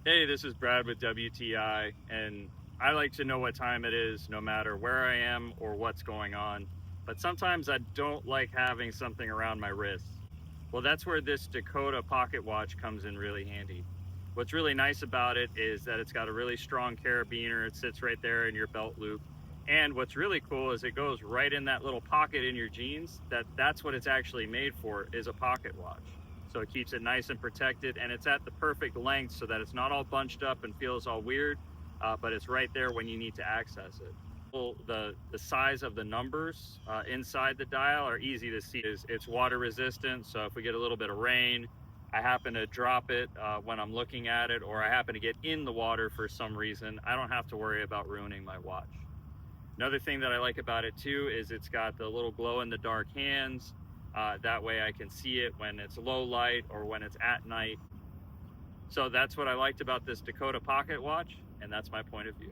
Hey, this is Brad with WTI, and I like to know what time it is no matter where I am or what's going on. But sometimes I don't like having something around my wrist. Well, that's where this Dakota pocket watch comes in really handy. What's really nice about it is that it's got a really strong carabiner. It sits right there in your belt loop. And what's really cool is it goes right in that little pocket in your jeans. That's what it's actually made for, is a pocket watch. So it keeps it nice and protected, and it's at the perfect length so that it's not all bunched up and feels all weird, but it's right there when you need to access it. Well, the size of the numbers inside the dial are easy to see. It's water resistant, so if we get a little bit of rain, I happen to drop it when I'm looking at it, or I happen to get in the water for some reason, I don't have to worry about ruining my watch. Another thing that I like about it too is it's got the little glow in the dark hands. That way I can see it when it's low light or when it's at night. So that's what I liked about this Dakota pocket watch, and that's my point of view.